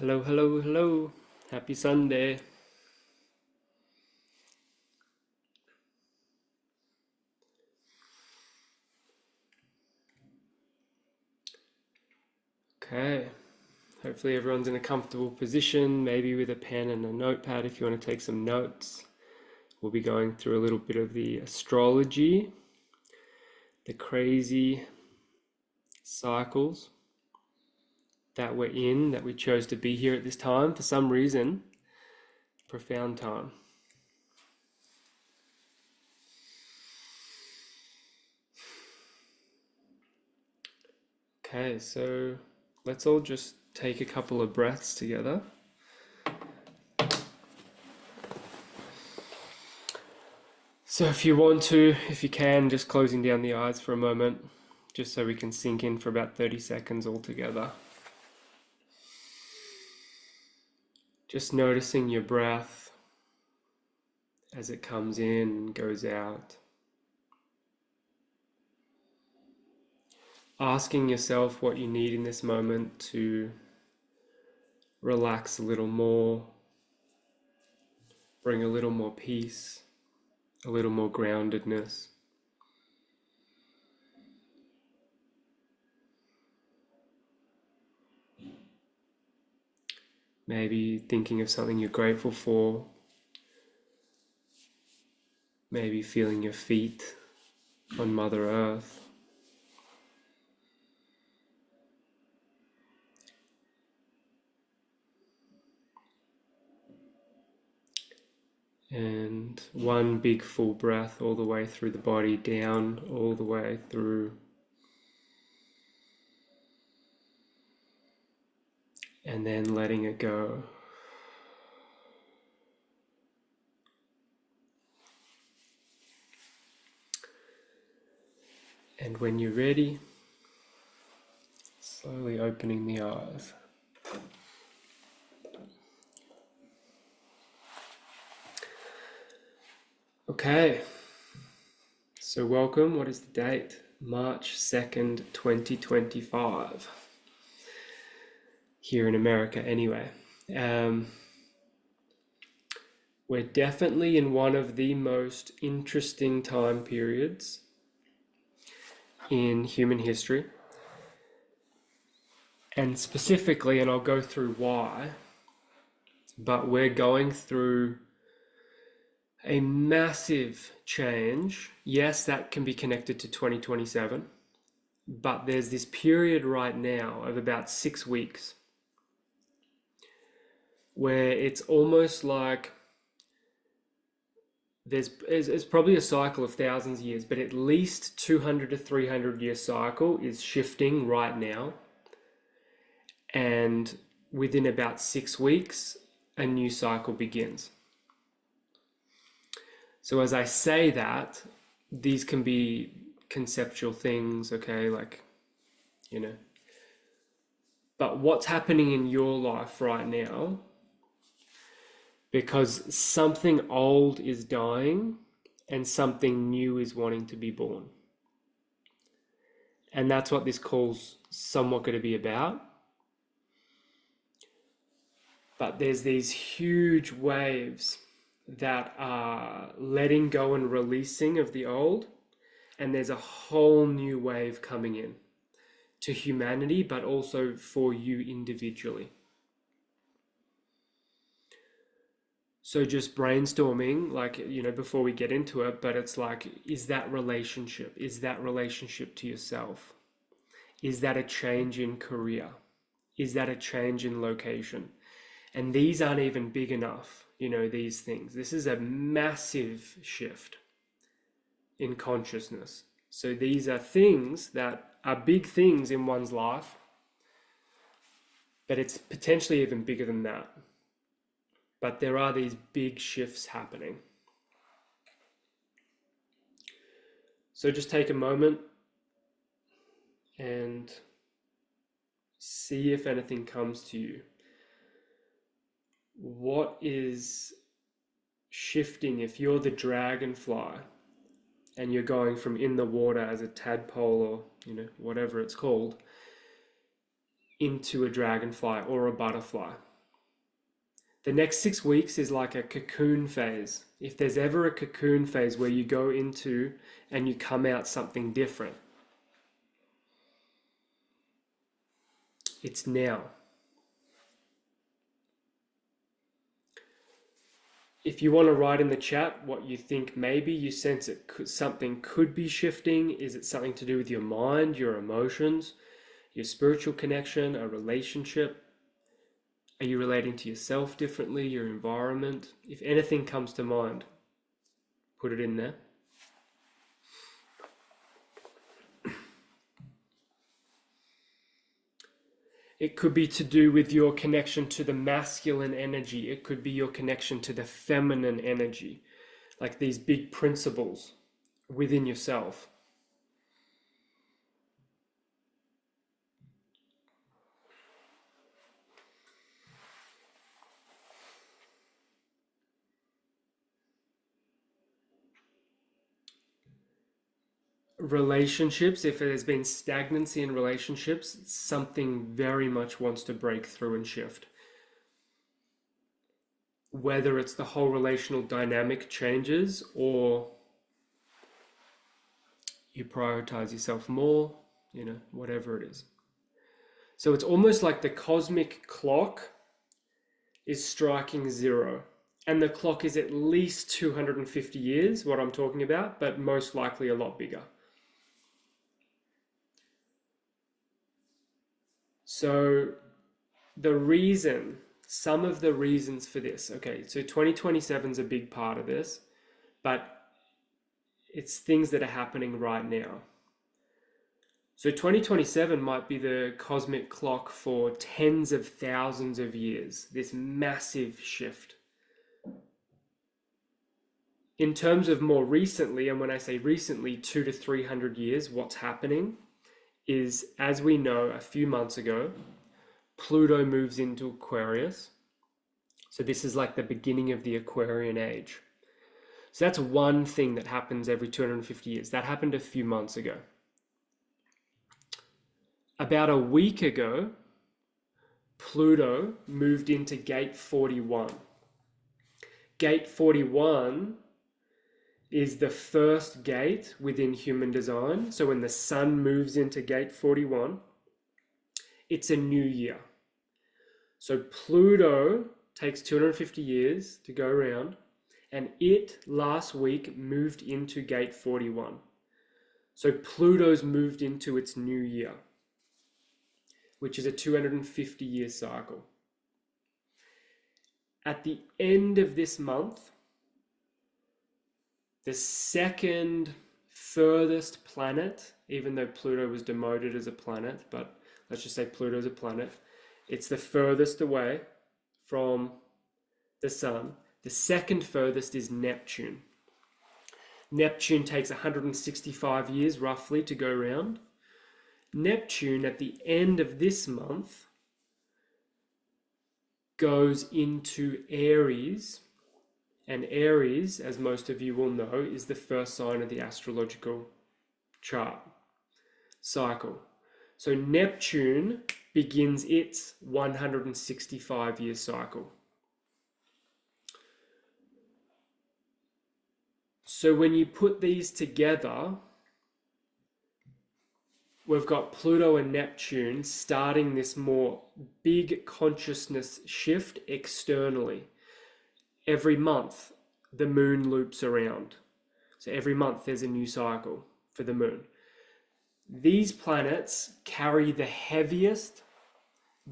Hello, hello, hello. Happy Sunday. Okay. Hopefully everyone's in a comfortable position, maybe with a pen and a notepad if you want to take some notes. We'll be going through a little bit of the astrology, the crazy cycles that we're in, that we chose to be here at this time for some reason. Profound time. Okay, so let's all just take a couple of breaths together. So if you want to, if you can, just closing down the eyes for a moment, just so we can sink in for about 30 seconds all together. Just noticing your breath as it comes in and goes out. Asking yourself what you need in this moment to relax a little more, bring a little more peace, a little more groundedness. Maybe thinking of something you're grateful for. Maybe feeling your feet on Mother Earth. And one big full breath all the way through the body, down all the way through. And then letting it go. And when you're ready, slowly opening the eyes. Okay, so welcome. What is the date? March 2nd, 2025. Here in America, anyway. We're definitely in one of the most interesting time periods in human history. And specifically, and I'll go through why, but we're going through a massive change. Yes, that can be connected to 2027, but there's this period right now of about 6 weeks where it's almost like it's probably a cycle of thousands of years, but at least 200 to 300 year cycle is shifting right now. And within about 6 weeks, a new cycle begins. So as I say that, these can be conceptual things, okay, like, but what's happening in your life right now, because something old is dying and something new is wanting to be born. And that's what this call's somewhat going to be about. But there's these huge waves that are letting go and releasing of the old, and there's a whole new wave coming in to humanity, but also for you individually. So just brainstorming, like, before we get into it, but it's like, is that relationship to yourself? Is that a change in career? Is that a change in location? And these aren't even big enough, these things. This is a massive shift in consciousness. So these are things that are big things in one's life, but it's potentially even bigger than that. But there are these big shifts happening. So just take a moment and see if anything comes to you. What is shifting if you're the dragonfly and you're going from in the water as a tadpole or whatever it's called into a dragonfly or a butterfly? The next 6 weeks is like a cocoon phase. If there's ever a cocoon phase where you go into and you come out something different, it's now. If you want to write in the chat what you think, maybe you sense something could be shifting. Is it something to do with your mind, your emotions, your spiritual connection, a relationship? Are you relating to yourself differently, your environment? If anything comes to mind, put it in there. It could be to do with your connection to the masculine energy. It could be your connection to the feminine energy, like these big principles within yourself. Relationships, if there's been stagnancy in relationships, something very much wants to break through and shift. Whether it's the whole relational dynamic changes or you prioritize yourself more, whatever it is. So it's almost like the cosmic clock is striking zero. And the clock is at least 250 years, what I'm talking about, but most likely a lot bigger. So some of the reasons for this, okay, so 2027 is a big part of this, but it's things that are happening right now. So 2027 might be the cosmic clock for tens of thousands of years, this massive shift. In terms of more recently, and when I say recently, 200 to 300 years, what's happening is, as we know, a few months ago, Pluto moves into Aquarius. So this is like the beginning of the Aquarian age. So that's one thing that happens every 250 years. That happened a few months ago. About a week ago, Pluto moved into gate 41. Gate 41 is the first gate within human design. So when the sun moves into gate 41, it's a new year. So Pluto takes 250 years to go around, and it last week moved into gate 41. So Pluto's moved into its new year, which is a 250-year cycle. At the end of this month, the second furthest planet, even though Pluto was demoted as a planet, but let's just say Pluto's a planet, it's the furthest away from the sun. The second furthest is Neptune. Neptune takes 165 years roughly to go around. Neptune at the end of this month goes into Aries, and Aries, as most of you will know, is the first sign of the astrological chart cycle. So Neptune begins its 165-year cycle. So when you put these together, we've got Pluto and Neptune starting this more big consciousness shift externally. Every month, the moon loops around. So every month there's a new cycle for the moon. These planets carry the heaviest,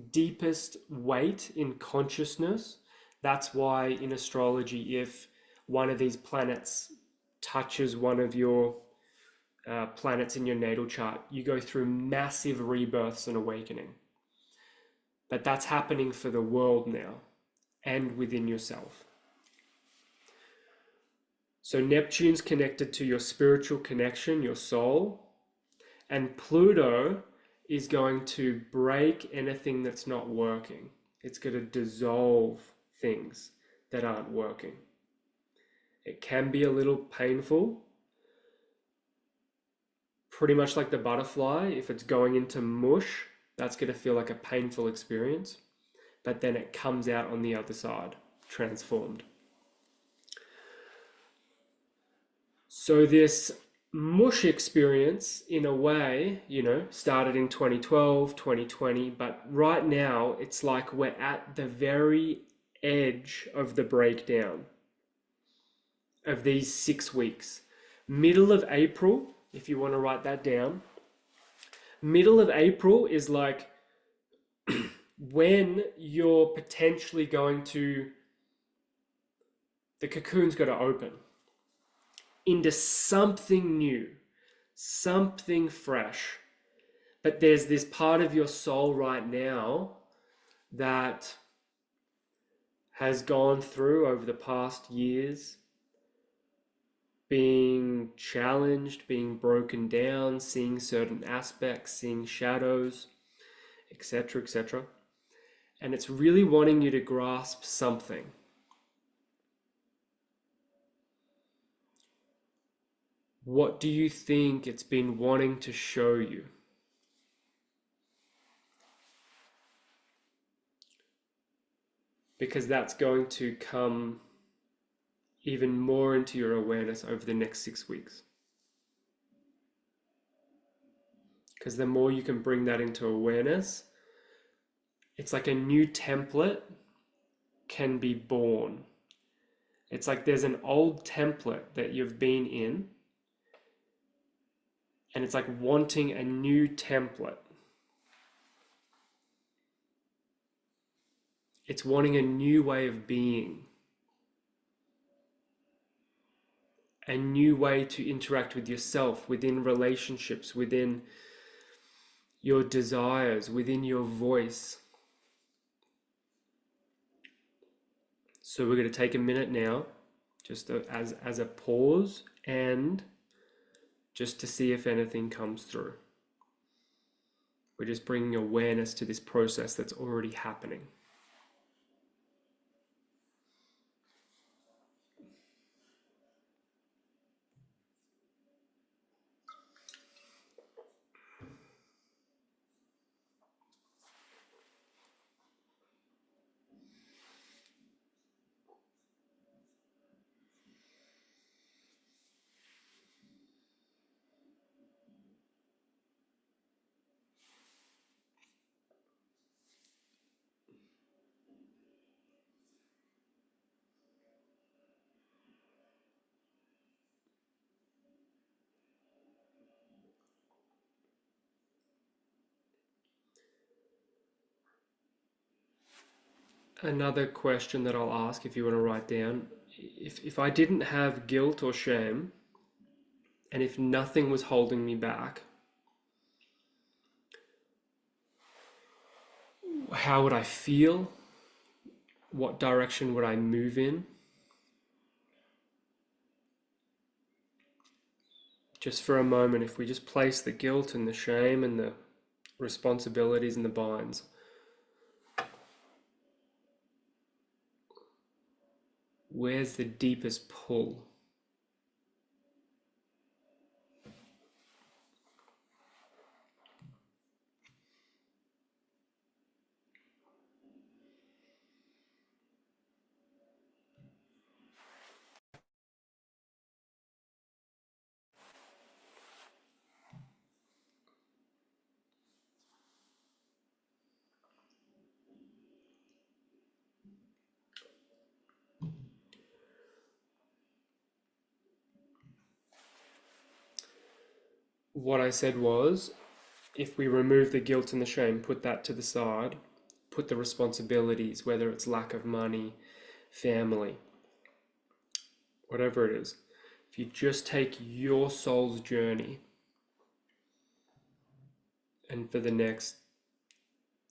deepest weight in consciousness. That's why in astrology, if one of these planets touches one of your planets in your natal chart, you go through massive rebirths and awakening. But that's happening for the world now and within yourself. So Neptune's connected to your spiritual connection, your soul, and Pluto is going to break anything that's not working. It's going to dissolve things that aren't working. It can be a little painful, pretty much like the butterfly. If it's going into mush, that's going to feel like a painful experience. but then it comes out on the other side, transformed. So this mush experience, in a way, started in 2012, 2020, but right now it's like we're at the very edge of the breakdown of these 6 weeks. Middle of April, if you want to write that down, middle of April is like when you're potentially going to, the cocoon's got to open into something new, something fresh. But there's this part of your soul right now that has gone through over the past years, being challenged, being broken down, seeing certain aspects, seeing shadows, etc., etc. And it's really wanting you to grasp something. What do you think it's been wanting to show you? Because that's going to come even more into your awareness over the next 6 weeks. Because the more you can bring that into awareness, it's like a new template can be born. It's like there's an old template that you've been in, and it's like wanting a new template. It's wanting a new way of being, a new way to interact with yourself, within relationships, within your desires, within your voice. So we're going to take a minute now, just as a pause, and just to see if anything comes through. We're just bringing awareness to this process that's already happening. Another question that I'll ask, if you want to write down, if I didn't have guilt or shame, and if nothing was holding me back, how would I feel? What direction would I move in? Just for a moment, if we just place the guilt and the shame and the responsibilities and the binds, where's the deepest pull? What I said was, if we remove the guilt and the shame, put that to the side, put the responsibilities, whether it's lack of money, family, whatever it is, if you just take your soul's journey, and for the next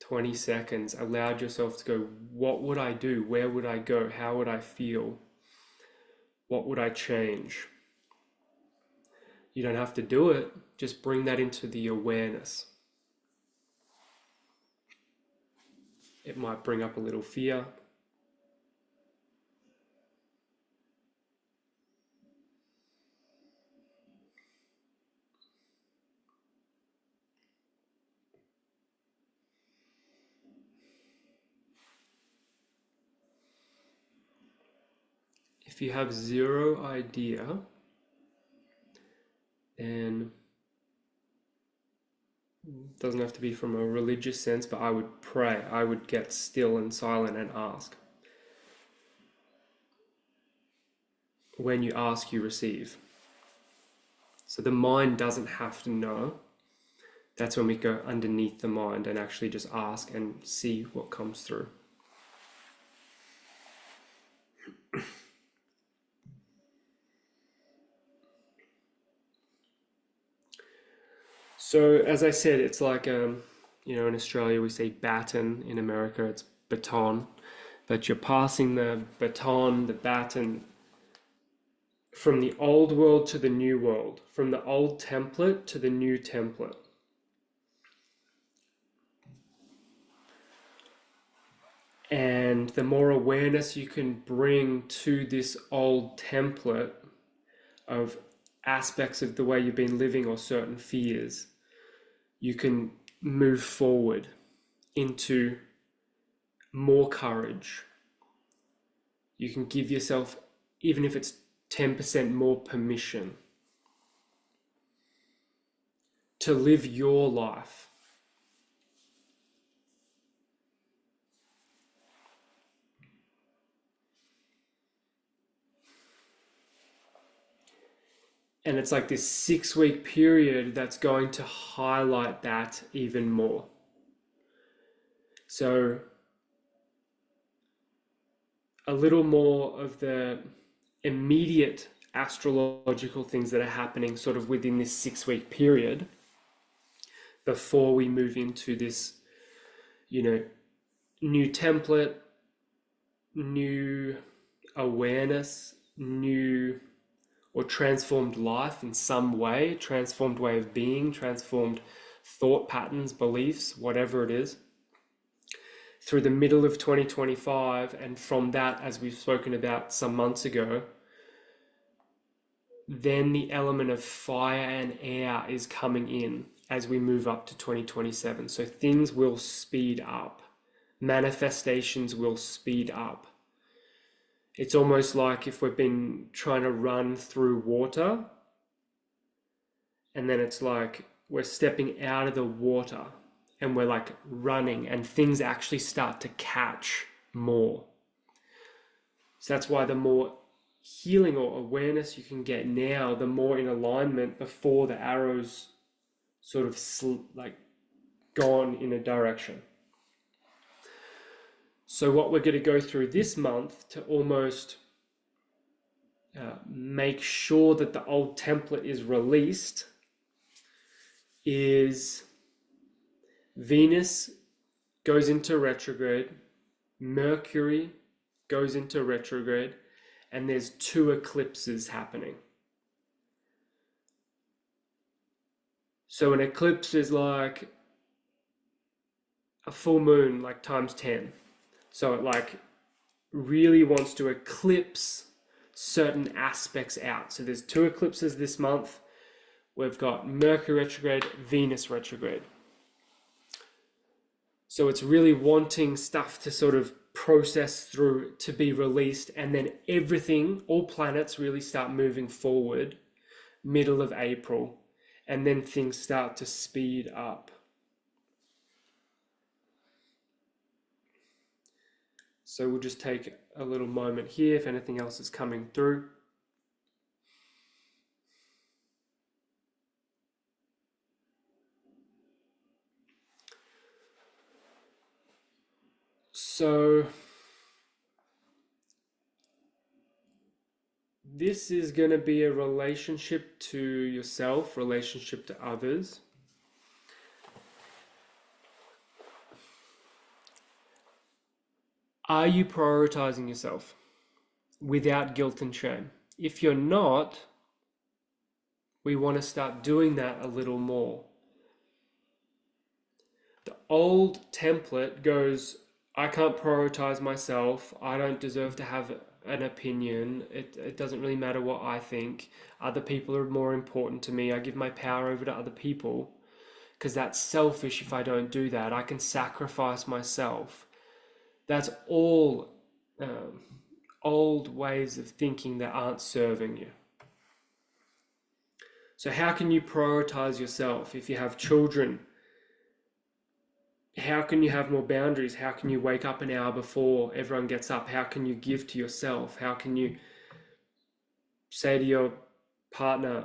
20 seconds allowed yourself to go, what would I do? Where would I go? How would I feel? What would I change? You don't have to do it. Just bring that into the awareness. It might bring up a little fear. If you have zero idea, then it doesn't have to be from a religious sense, but I would pray. I would get still and silent and ask. When you ask, you receive. So the mind doesn't have to know. That's when we go underneath the mind and actually just ask and see what comes through. So as I said, it's like, in Australia we say baton, in America it's baton, but you're passing the baton, the baton, from the old world to the new world, from the old template to the new template. And the more awareness you can bring to this old template of aspects of the way you've been living or certain fears, you can move forward into more courage. You can give yourself, even if it's 10% more permission to live your life. And it's like this 6-week period that's going to highlight that even more. So a little more of the immediate astrological things that are happening sort of within this 6-week period before we move into this, new template, new awareness, new or transformed life in some way, transformed way of being, transformed thought patterns, beliefs, whatever it is, through the middle of 2025. And from that, as we've spoken about some months ago, then the element of fire and air is coming in as we move up to 2027. So things will speed up. Manifestations will speed up. It's almost like if we've been trying to run through water, and then it's like we're stepping out of the water and we're like running, and things actually start to catch more. So that's why the more healing or awareness you can get now, the more in alignment before the arrows sort of like gone in a direction. So what we're going to go through this month to almost make sure that the old template is released is Venus goes into retrograde, Mercury goes into retrograde, and there's 2 eclipses happening. So an eclipse is like a full moon, like times 10. So it like really wants to eclipse certain aspects out. So there's 2 eclipses this month. We've got Mercury retrograde, Venus retrograde. So it's really wanting stuff to sort of process through, to be released, and then everything, all planets really start moving forward middle of April, and then things start to speed up. So we'll just take a little moment here if anything else is coming through. So this is going to be a relationship to yourself, relationship to others. Are you prioritizing yourself without guilt and shame? If you're not, we want to start doing that a little more. The old template goes, I can't prioritize myself. I don't deserve to have an opinion. It doesn't really matter what I think. Other people are more important to me. I give my power over to other people because that's selfish if I don't do that. I can sacrifice myself. That's all old ways of thinking that aren't serving you. So how can you prioritize yourself? If you have children, how can you have more boundaries? How can you wake up an hour before everyone gets up? How can you give to yourself? How can you say to your partner,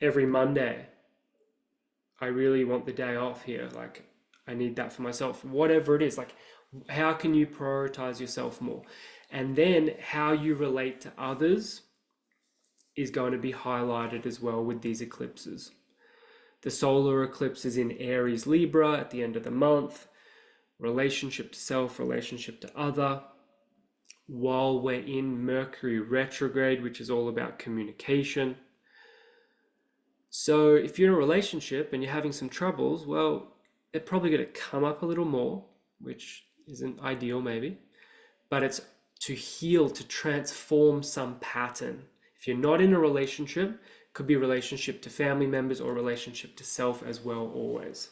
every Monday, I really want the day off here. Like, I need that for myself. Whatever it is, like, how can you prioritize yourself more? And then how you relate to others is going to be highlighted as well with these eclipses. The solar eclipse is in Aries Libra at the end of the month. Relationship to self, relationship to other. While we're in Mercury retrograde, which is all about communication. So if you're in a relationship and you're having some troubles, well, they're probably going to come up a little more, which isn't ideal maybe, but it's to heal, to transform some pattern. If you're not in a relationship, it could be a relationship to family members or a relationship to self as well, always.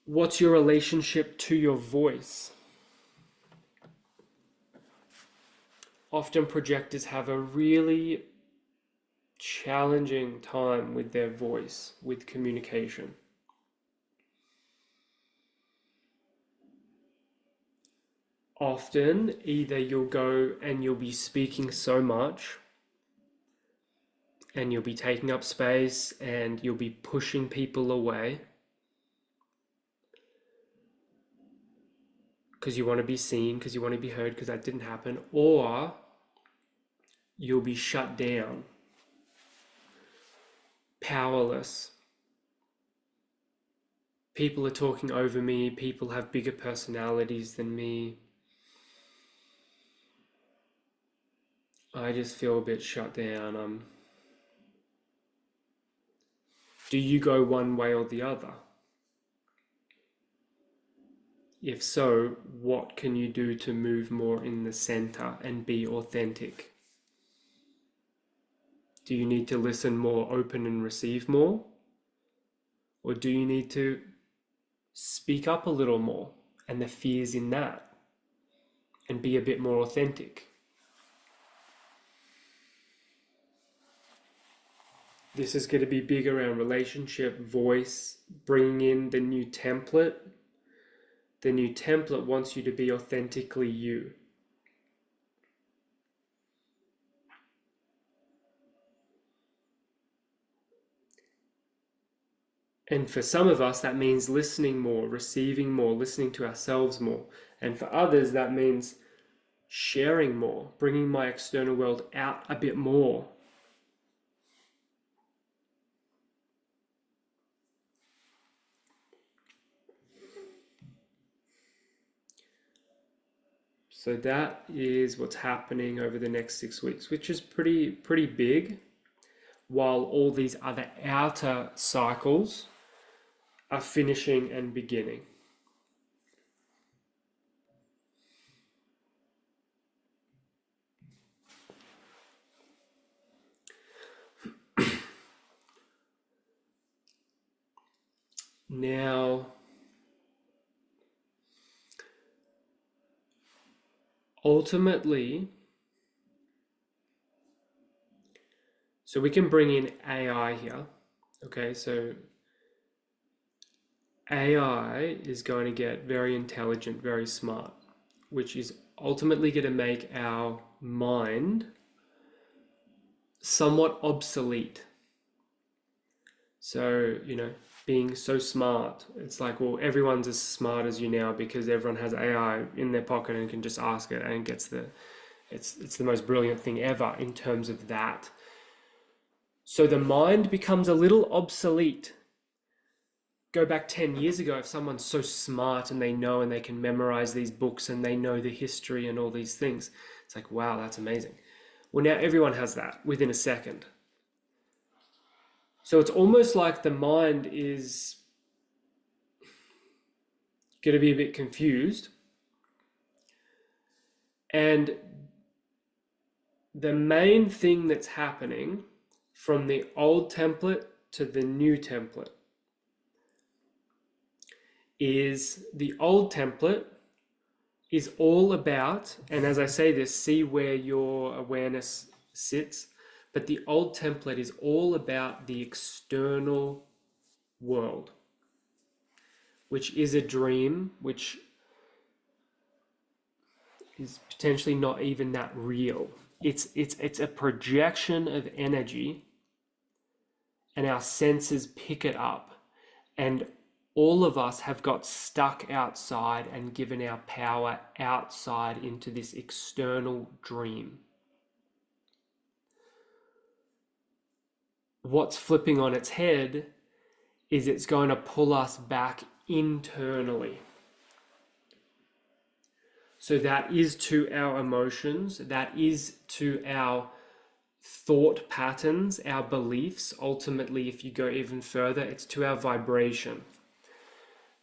What's your relationship to your voice? Often projectors have a really challenging time with their voice, with communication. Often, either you'll go and you'll be speaking so much and you'll be taking up space and you'll be pushing people away because you want to be seen, because you want to be heard, because that didn't happen, or you'll be shut down, powerless. People are talking over me, people have bigger personalities than me. I just feel a bit shut down. Do you go one way or the other? If so, what can you do to move more in the center and be authentic? Do you need to listen more, open and receive more? Or do you need to speak up a little more and the fears in that and be a bit more authentic? This is going to be big around relationship, voice, bringing in the new template. The new template wants you to be authentically you. And for some of us, that means listening more, receiving more, listening to ourselves more. And for others, that means sharing more, bringing my external world out a bit more. So that is what's happening over the next 6 weeks, which is pretty big, while all these other outer cycles are finishing and beginning. Now, ultimately, so we can bring in AI here. Okay, so AI is going to get very intelligent, very smart, which is ultimately going to make our mind somewhat obsolete. So, being so smart, it's like, well, everyone's as smart as you now because everyone has AI in their pocket and can just ask it and gets it's the most brilliant thing ever in terms of that. So the mind becomes a little obsolete. Go back 10 years ago, if someone's so smart and they know and they can memorize these books and they know the history and all these things, it's like, wow, that's amazing. Well, now everyone has that within a second. So it's almost like the mind is going to be a bit confused. And the main thing that's happening from the old template to the new template is the old template is all about, and as I say this, see where your awareness sits, but the old template is all about the external world, which is a dream, which is potentially not even that real. It's a projection of energy, and our senses pick it up, and all of us have got stuck outside and given our power outside into this external dream. What's flipping on its head is it's going to pull us back internally. So that is to our emotions, that is to our thought patterns, our beliefs. Ultimately, if you go even further, it's to our vibration.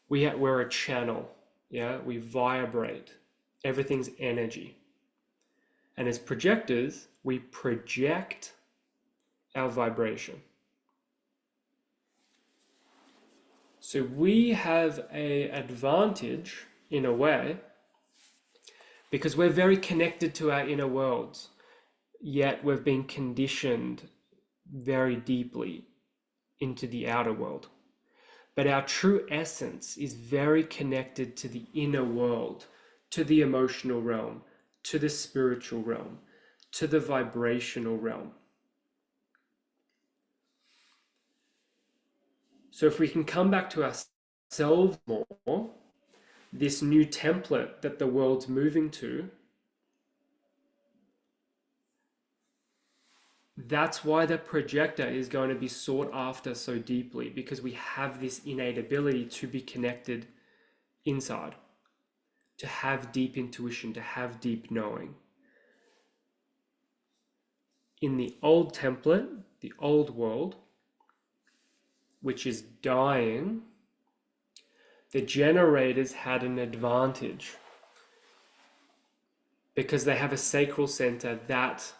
We're a channel, yeah? We vibrate. Everything's energy. And as projectors, we project our vibration. So we have an advantage in a way because we're very connected to our inner worlds, yet we've been conditioned very deeply into the outer world. But our true essence is very connected to the inner world, to the emotional realm, to the spiritual realm, to the vibrational realm. So if we can come back to ourselves more, this new template that the world's moving to, that's why the projector is going to be sought after so deeply, because we have this innate ability to be connected inside, to have deep intuition, to have deep knowing. In the old template, the old world, which is dying, the generators had an advantage because they have a sacral center that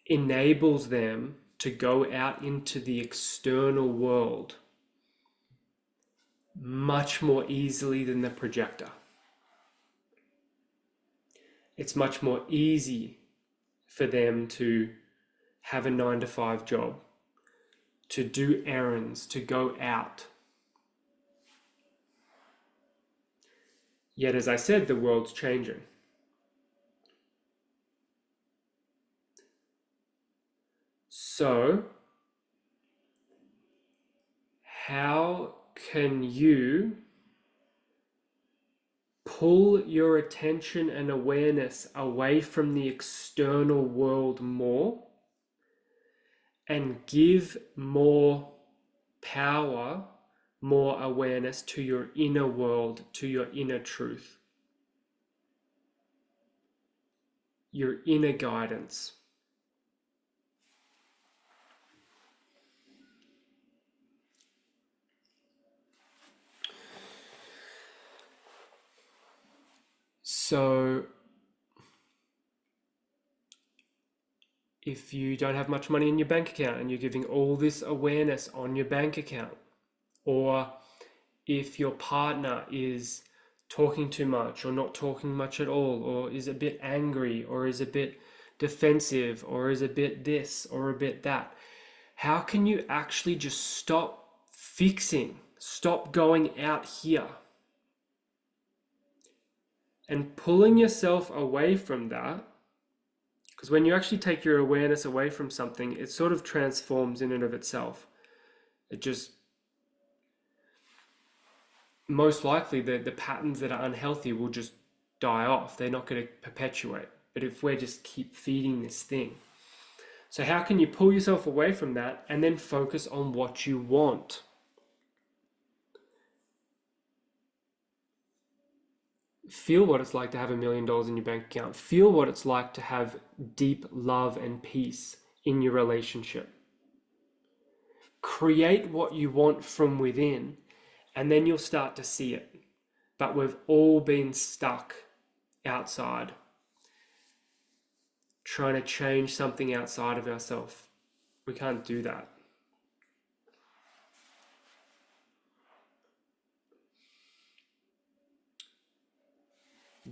enables them to go out into the external world much more easily than the projector. It's much more easy for them to have a 9-to-5 job, to do errands, to go out. Yet, as I said, the world's changing. So, how can you pull your attention and awareness away from the external world more and give more power, more awareness to your inner world, to your inner truth, your inner guidance? So, if you don't have much money in your bank account and you're giving all this awareness on your bank account, or if your partner is talking too much or not talking much at all, or is a bit angry, or is a bit defensive, or is a bit this or a bit that, how can you actually just stop fixing, stop going out here and pulling yourself away from that? Because when you actually take your awareness away from something, it sort of transforms in and of itself. It just, most likely the patterns that are unhealthy will just die off. They're not going to perpetuate. But if we just keep feeding this thing. So how can you pull yourself away from that and then focus on what you want? Feel what it's like to have $1 million in your bank account. Feel what it's like to have deep love and peace in your relationship. Create what you want from within, and then you'll start to see it. But we've all been stuck outside, trying to change something outside of ourselves. We can't do that.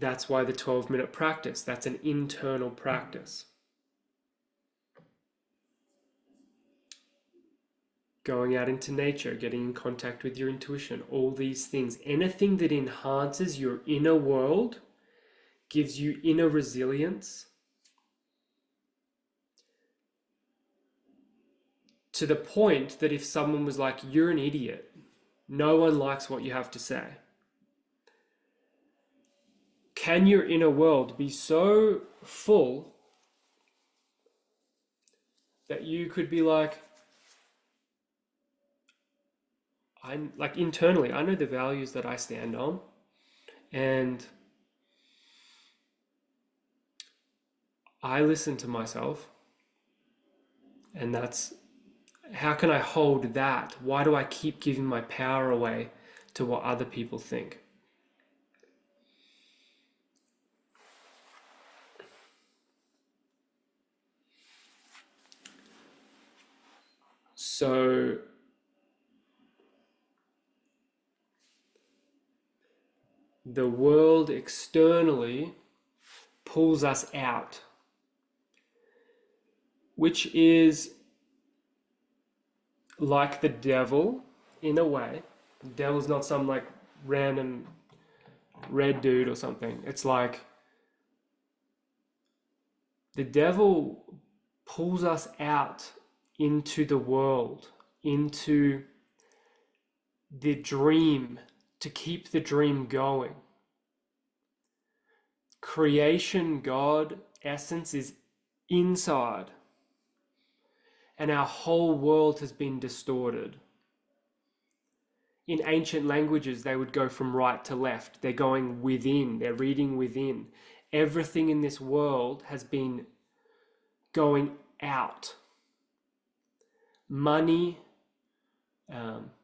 That's why the 12-minute practice, that's an internal practice. Going out into nature, getting in contact with your intuition, all these things. Anything that enhances your inner world, gives you inner resilience, to the point that if someone was like, you're an idiot, no one likes what you have to say. Can your inner world be so full that you could be like, I'm like internally, I know the values that I stand on, and I listen to myself, and that's, how can I hold that? Why do I keep giving my power away to what other people think? So the world externally pulls us out, which is like the devil in a way. The devil's not some like random red dude or something. It's like the devil pulls us out into the world, into the dream, to keep the dream going. Creation, God, essence is inside, and our whole world has been distorted. In ancient languages, they would go from right to left. They're going within, they're reading within. Everything in this world has been going out. Money,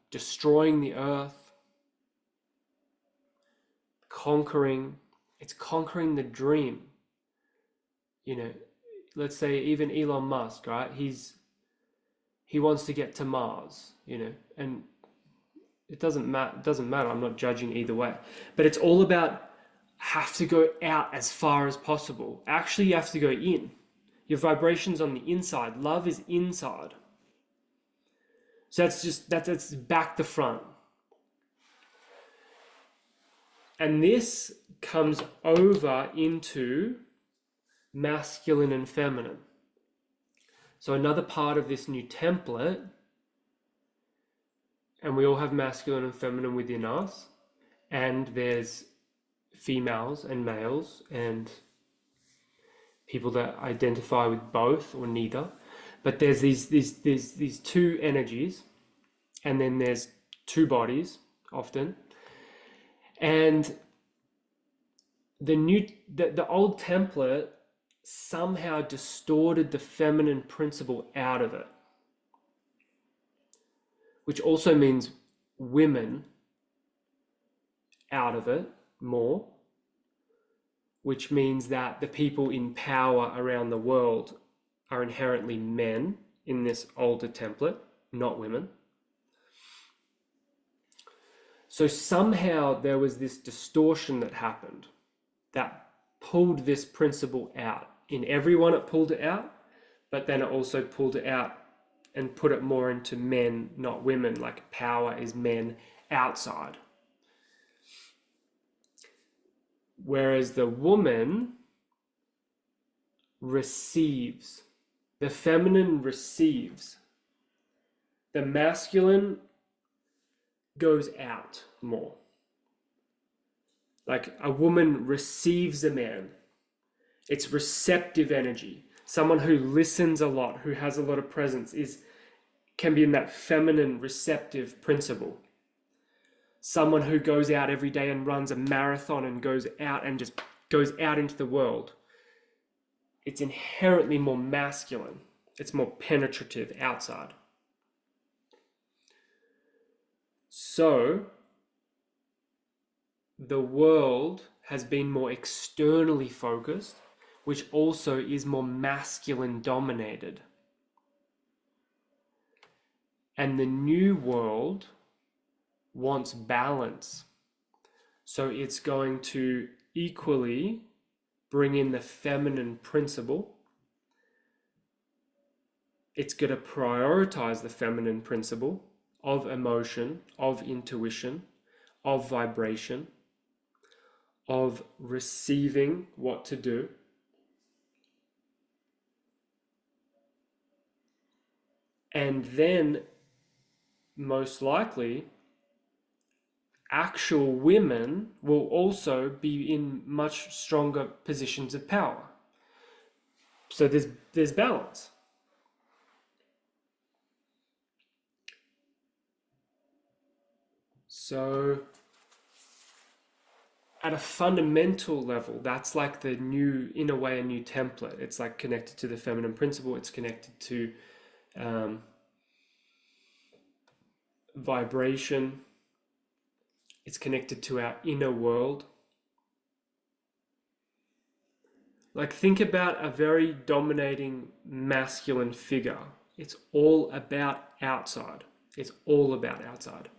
destroying the earth, conquering. It's conquering the dream. You know, let's say even Elon Musk, right? He wants to get to Mars, you know, and it doesn't matter. I'm not judging either way, but it's all about have to go out as far as possible. Actually, you have to go in. Your vibration's on the inside. Love is inside. So that's back to front. And this comes over into masculine and feminine. So another part of this new template, and we all have masculine and feminine within us, and there's females and males and people that identify with both or neither, but there's these two energies, and then there's two bodies often, and the old template somehow distorted the feminine principle out of it, which also means women out of it more, which means that the people in power around the world are inherently men in this older template, not women. So somehow there was this distortion that happened that pulled this principle out. In everyone it pulled it out, but then it also pulled it out and put it more into men, not women, like power is men outside. Whereas the woman receives, the feminine receives, the masculine goes out more. Like a woman receives a man. It's receptive energy. Someone who listens a lot, who has a lot of presence, can be in that feminine receptive principle. Someone who goes out every day and runs a marathon and goes out and just goes out into the world. It's inherently more masculine. It's more penetrative outside. So the world has been more externally focused, which also is more masculine dominated. And the new world wants balance. So it's going to equally bring in the feminine principle. It's going to prioritize the feminine principle of emotion, of intuition, of vibration, of receiving what to do. And then, most likely, actual women will also be in much stronger positions of power. So there's balance. So at a fundamental level, that's like the new, in a way, a new template. It's like connected to the feminine principle. It's connected to vibration. It's connected to our inner world. Like, think about a very dominating masculine figure. It's all about outside. It's all about outside.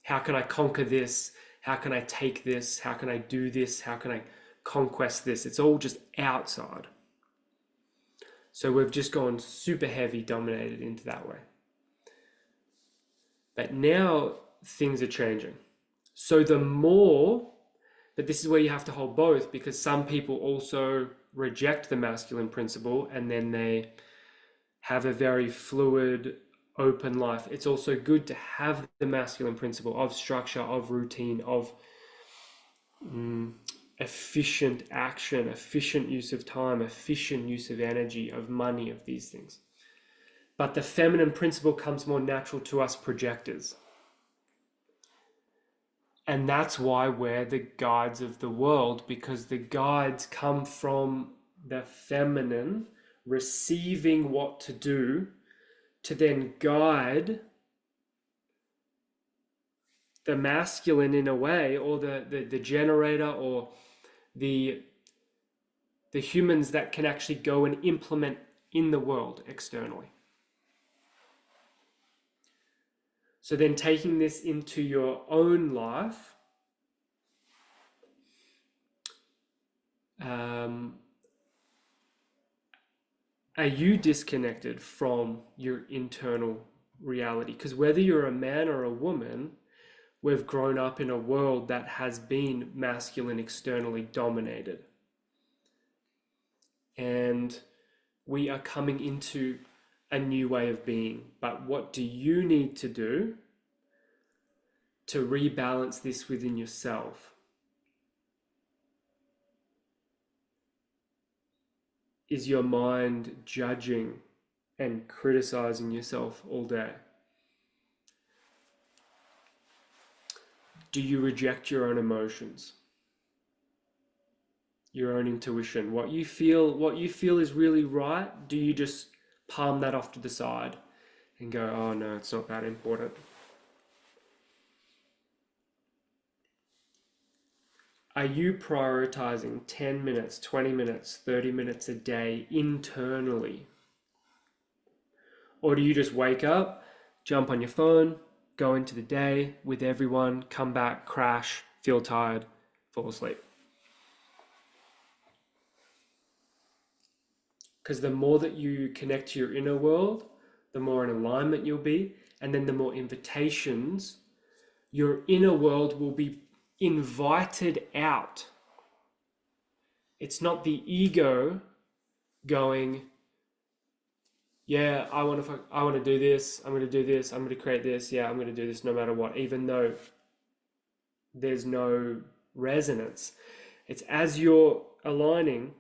How can I conquer this? How can I take this? How can I do this? How can I conquest this? It's all just outside. So we've just gone super heavy, dominated into that way. But now things are changing. So the more, but this is where you have to hold both, because some people also reject the masculine principle and then they have a very fluid, open life. It's also good to have the masculine principle of structure, of routine, of efficient action, efficient use of time, efficient use of energy, of money, of these things. But the feminine principle comes more natural to us projectors. And that's why we're the guides of the world, because the guides come from the feminine, receiving what to do, to then guide the masculine in a way, or the generator, or the humans that can actually go and implement in the world externally. So then taking this into your own life, are you disconnected from your internal reality? Because whether you're a man or a woman, we've grown up in a world that has been masculine, externally dominated. And we are coming into a new way of being. But what do you need to do to rebalance this within yourself? Is your mind judging and criticizing yourself all day? Do you reject your own emotions? Your own intuition? What you feel is really right, do you just palm that off to the side and go, oh no, it's not that important? Are you prioritizing 10 minutes, 20 minutes, 30 minutes a day internally? Or do you just wake up, jump on your phone, go into the day with everyone, come back, crash, feel tired, fall asleep? Because the more that you connect to your inner world, the more in alignment you'll be, and then the more invitations your inner world will be invited out. It's not the ego going, yeah, I want to do this, I'm going to do this, I'm going to create this, yeah, I'm going to do this no matter what, even though there's no resonance. It's as you're aligning,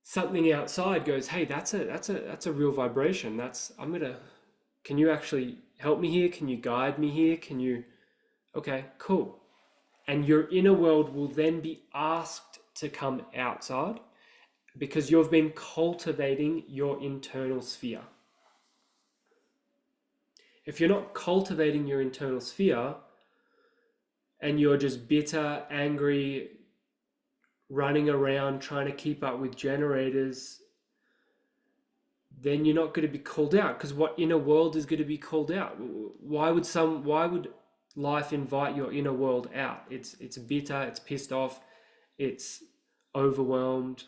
something outside goes, hey, that's a real vibration. Can you actually help me here? Can you guide me here? Okay, cool. And your inner world will then be asked to come outside, because you've been cultivating your internal sphere. If you're not cultivating your internal sphere and you're just bitter, angry, running around trying to keep up with generators, then you're not going to be called out, because what inner world is going to be called out? Why would life invite your inner world out. It's bitter, it's pissed off, it's overwhelmed.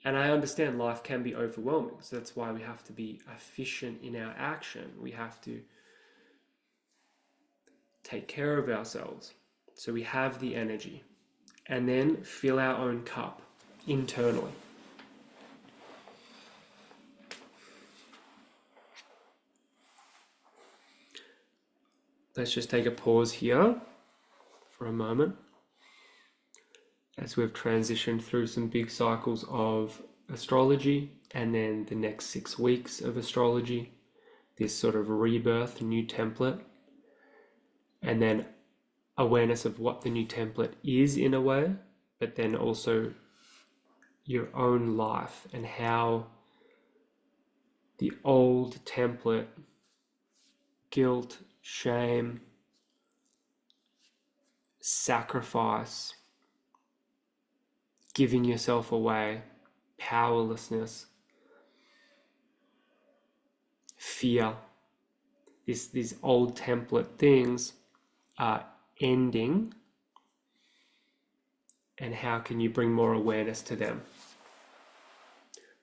And I understand life can be overwhelming. So that's why we have to be efficient in our action. We have to take care of ourselves so we have the energy, and then fill our own cup internally. Let's just take a pause here for a moment as we've transitioned through some big cycles of astrology, and then the next 6 weeks of astrology, this sort of rebirth, new template, and then awareness of what the new template is in a way, but then also your own life and how the old template, guilt, shame, sacrifice, giving yourself away, powerlessness, fear, these old template things are ending, and how can you bring more awareness to them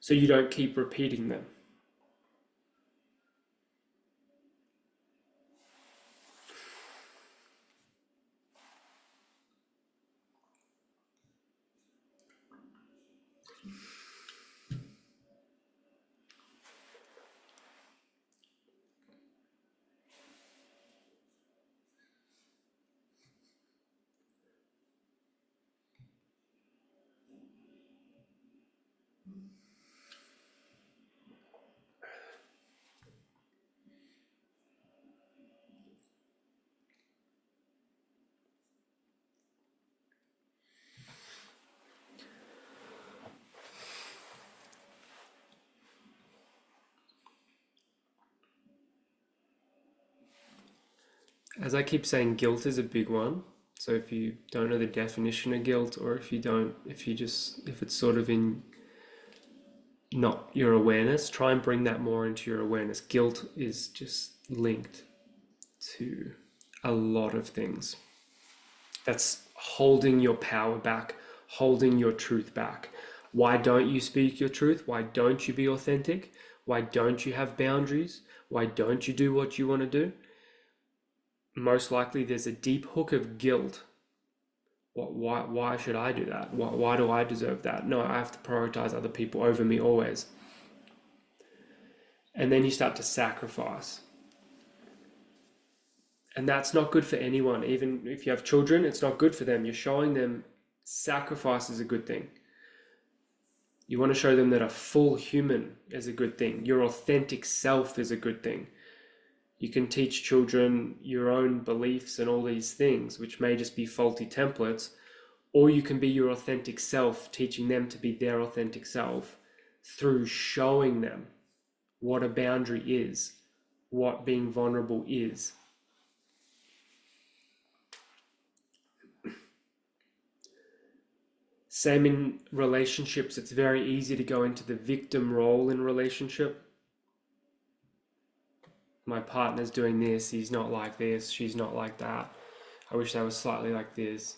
so you don't keep repeating them. As I keep saying, guilt is a big one. So if you don't know the definition of guilt, or if it's sort of in not your awareness, try and bring that more into your awareness. Guilt is just linked to a lot of things. That's holding your power back, holding your truth back. Why don't you speak your truth? Why don't you be authentic? Why don't you have boundaries? Why don't you do what you want to do? Most likely there's a deep hook of guilt. Why should I do that? Why do I deserve that? No, I have to prioritize other people over me always. And then you start to sacrifice. And that's not good for anyone. Even if you have children, it's not good for them. You're showing them sacrifice is a good thing. You want to show them that a full human is a good thing. Your authentic self is a good thing. You can teach children your own beliefs and all these things, which may just be faulty templates, or you can be your authentic self, teaching them to be their authentic self through showing them what a boundary is, what being vulnerable is. Same in relationships. It's very easy to go into the victim role in relationship. My partner's doing this, he's not like this, she's not like that. I wish they was slightly like this.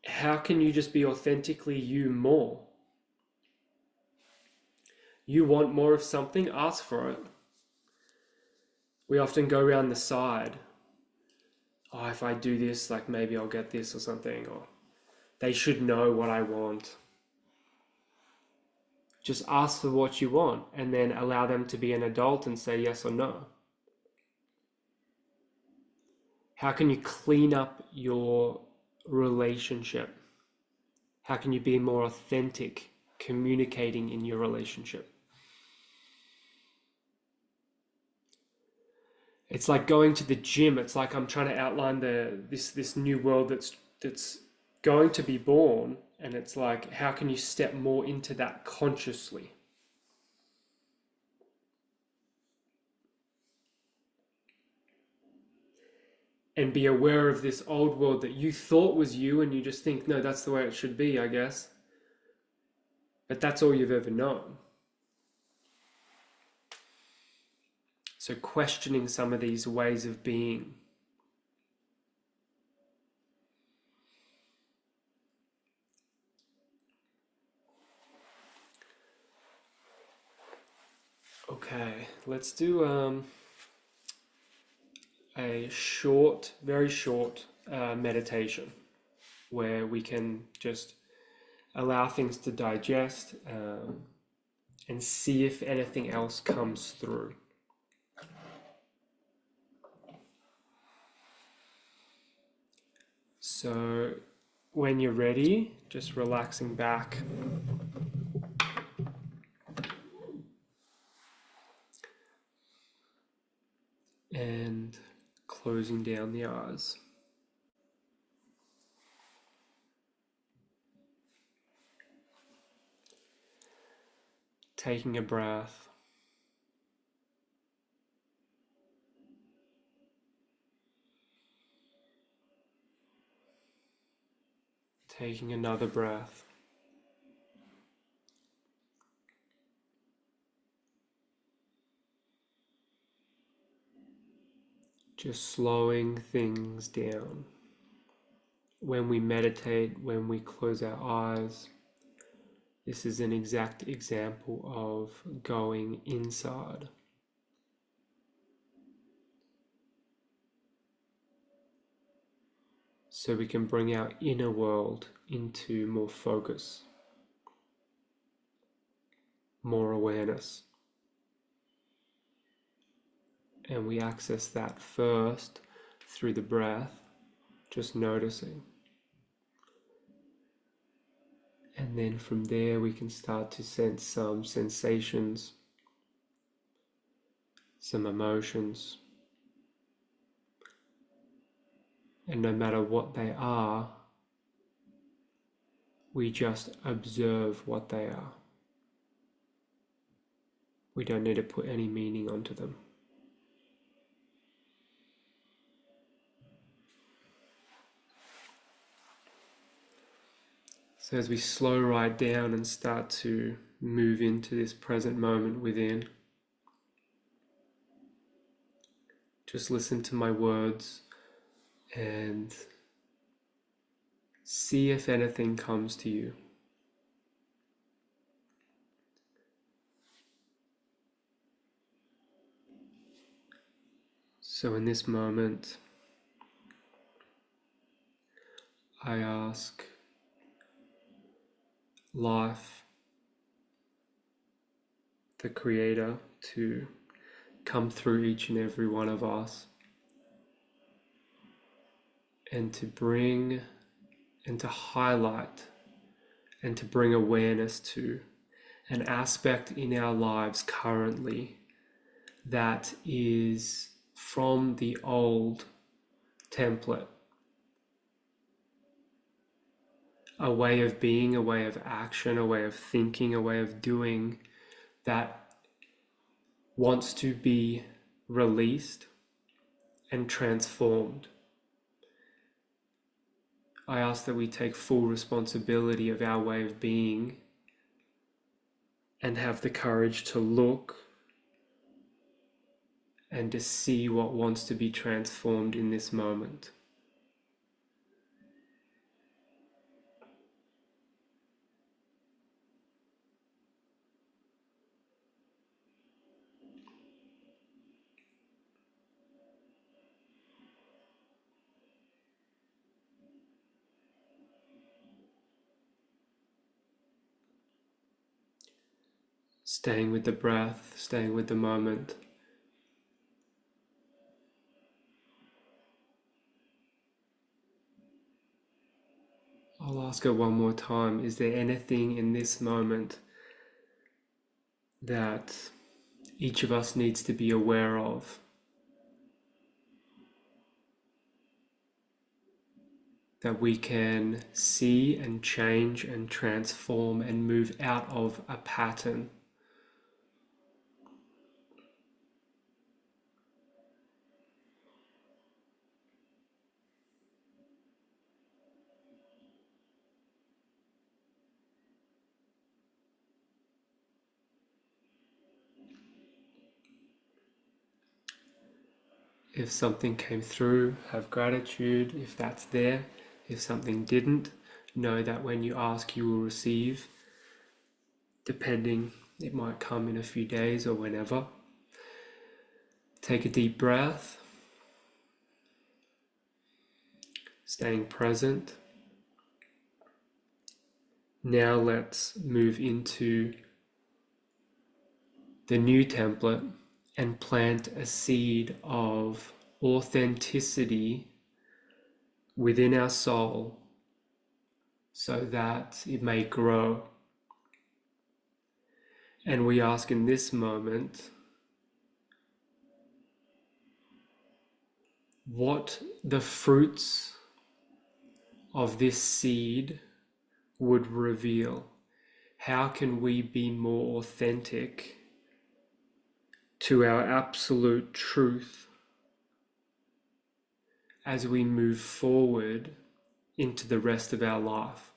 How can you just be authentically you more? You want more of something, ask for it. We often go around the side. Oh, if I do this, like maybe I'll get this or something, or they should know what I want. Just ask for what you want and then allow them to be an adult and say yes or no. How can you clean up your relationship? How can you be more authentic communicating in your relationship? It's like going to the gym. It's like I'm trying to outline this new world that's going to be born, and it's like, how can you step more into that consciously? And be aware of this old world that you thought was you, and you just think, no, that's the way it should be, I guess. But that's all you've ever known. So questioning some of these ways of being. Okay, let's do a short, very short meditation where we can just allow things to digest and see if anything else comes through. So when you're ready, just relaxing back. And closing down the eyes. Taking a breath. Taking another breath. Just slowing things down. When we meditate, when we close our eyes, this is an exact example of going inside. So we can bring our inner world into more focus, more awareness. And we access that first through the breath, just noticing. And then from there we can start to sense some sensations, some emotions. And no matter what they are, we just observe what they are. We don't need to put any meaning onto them. So as we slow right down and start to move into this present moment within, just listen to my words and see if anything comes to you. So in this moment, I ask life, the Creator, to come through each and every one of us and to bring and to highlight and to bring awareness to an aspect in our lives currently that is from the old template, a way of being, a way of action, a way of thinking, a way of doing that wants to be released and transformed. I ask that we take full responsibility of our way of being and have the courage to look and to see what wants to be transformed in this moment. Staying with the breath, staying with the moment. I'll ask it one more time. Is there anything in this moment that each of us needs to be aware of? That we can see and change and transform and move out of a pattern. If something came through, have gratitude if that's there. If something didn't, know that when you ask, you will receive. Depending, it might come in a few days or whenever. Take a deep breath, staying present. Now let's move into the new template and plant a seed of authenticity within our soul so that it may grow. And we ask in this moment what the fruits of this seed would reveal. How can we be more authentic to our absolute truth as we move forward into the rest of our life?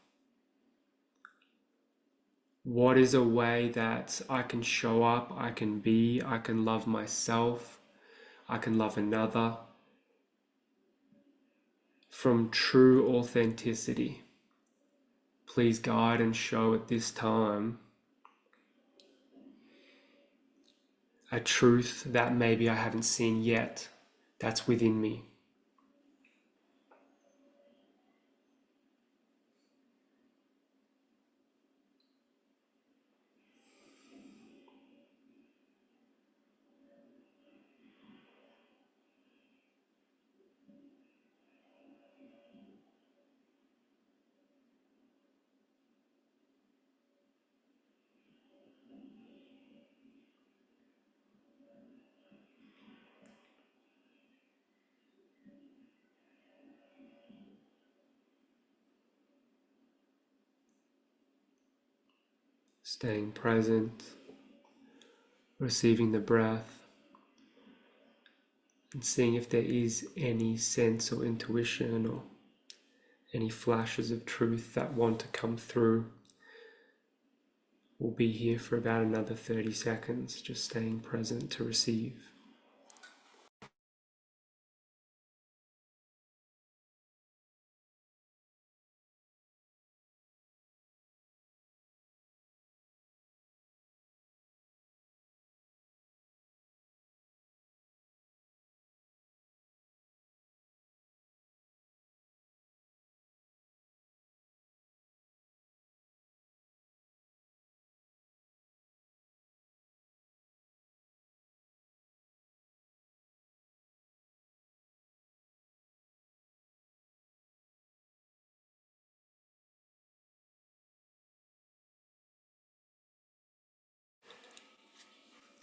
What is a way that I can show up, I can be, I can love myself, I can love another from true authenticity? Please guide and show at this time a truth that maybe I haven't seen yet that's within me. Staying present, receiving the breath, and seeing if there is any sense or intuition or any flashes of truth that want to come through. We'll be here for about another 30 seconds, just staying present to receive.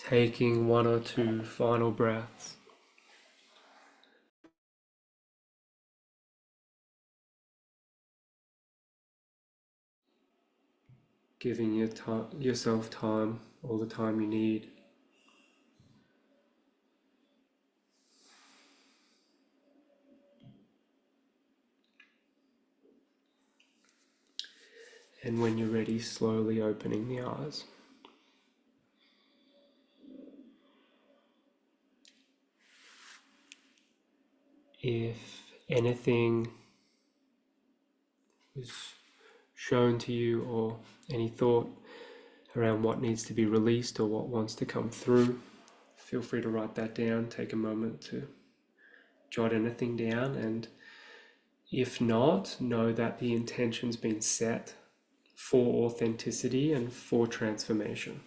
Taking one or two final breaths. Giving yourself time, all the time you need. And when you're ready, slowly opening the eyes. If anything was shown to you or any thought around what needs to be released or what wants to come through, feel free to write that down. Take a moment to jot anything down, and if not, know that the intention's been set for authenticity and for transformation.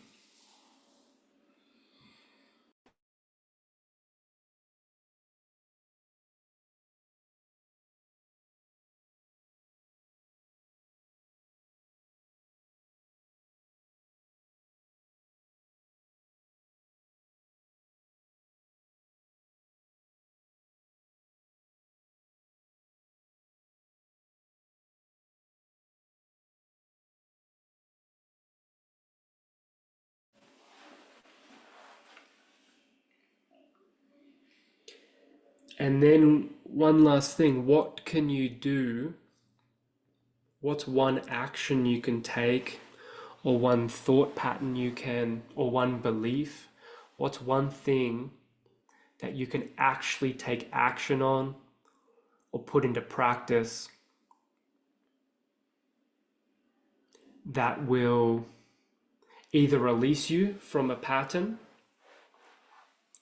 And then one last thing, what can you do? What's one action you can take, or one thought pattern you can, or one belief? What's one thing that you can actually take action on or put into practice that will either release you from a pattern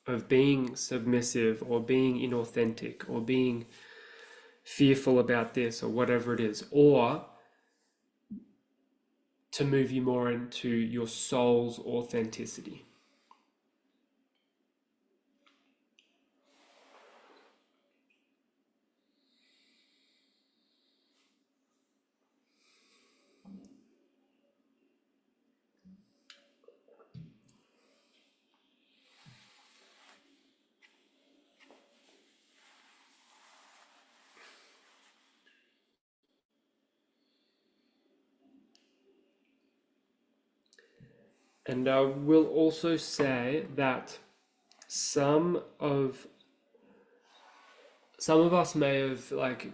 of being submissive or being inauthentic or being fearful about this or whatever it is, or to move you more into your soul's authenticity. And I will also say that some of us may have, like,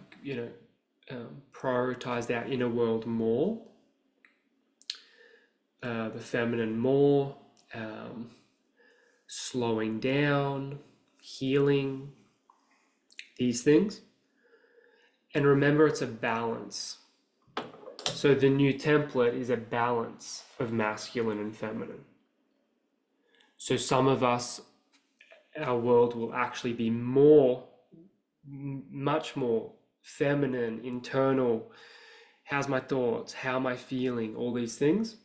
prioritized our inner world more, the feminine more, slowing down, healing, these things. And remember, it's a balance. So the new template is a balance of masculine and feminine. So some of us, our world will actually be much more feminine, internal. How's my thoughts? How am I feeling? All these things.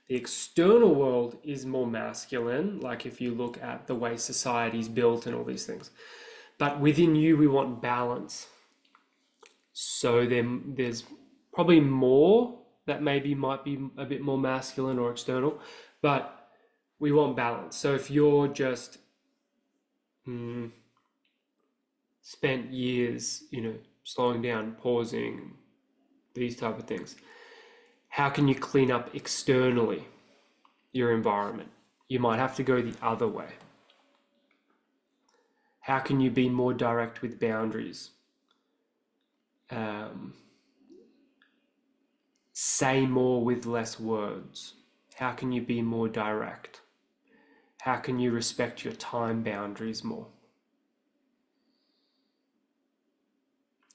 The external world is more masculine, like if you look at the way society's built and all these things. But within you, we want balance. So there's probably more that maybe might be a bit more masculine or external, but we want balance. So if you're just spent years, slowing down, pausing, these type of things, how can you clean up externally your environment? You might have to go the other way. How can you be more direct with boundaries? Say more with less words. How can you be more direct? How can you respect your time boundaries more?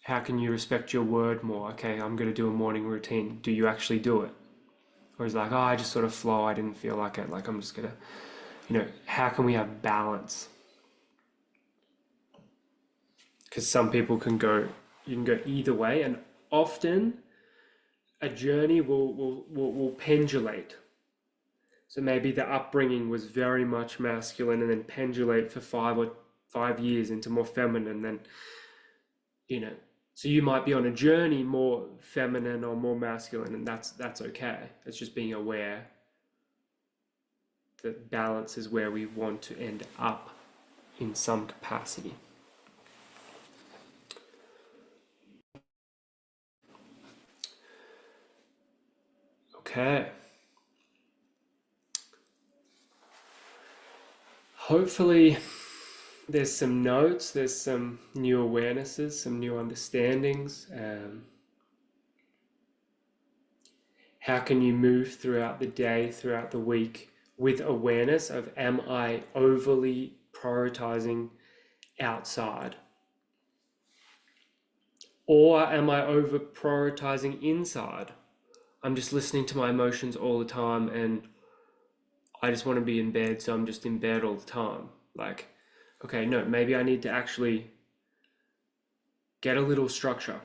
How can you respect your word more? Okay, I'm going to do a morning routine. Do you actually do it? Or is it like, oh, I just sort of flow, I didn't feel like it, like I'm just going to, how can we have balance? Because some people you can go either way, and often a journey will pendulate. So maybe the upbringing was very much masculine and then pendulate for 5 years into more feminine, then, so you might be on a journey more feminine or more masculine, and that's okay. It's just being aware that balance is where we want to end up in some capacity. Okay. Hopefully there's some notes, there's some new awarenesses, some new understandings. How can you move throughout the day, throughout the week with awareness of, am I overly prioritizing outside? Or am I over prioritizing inside? I'm just listening to my emotions all the time and I just want to be in bed, so I'm just in bed all the time. Like, okay, no, maybe I need to actually get a little structure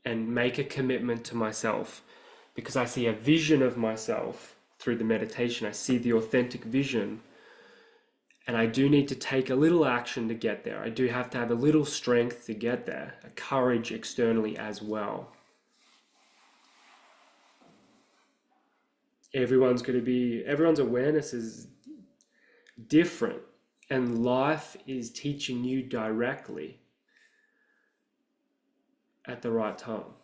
and make a commitment to myself, because I see a vision of myself through the meditation. I see the authentic vision, and I do need to take a little action to get there. I do have to have a little strength to get there, a courage externally as well. Everyone's awareness is different, and life is teaching you directly at the right time.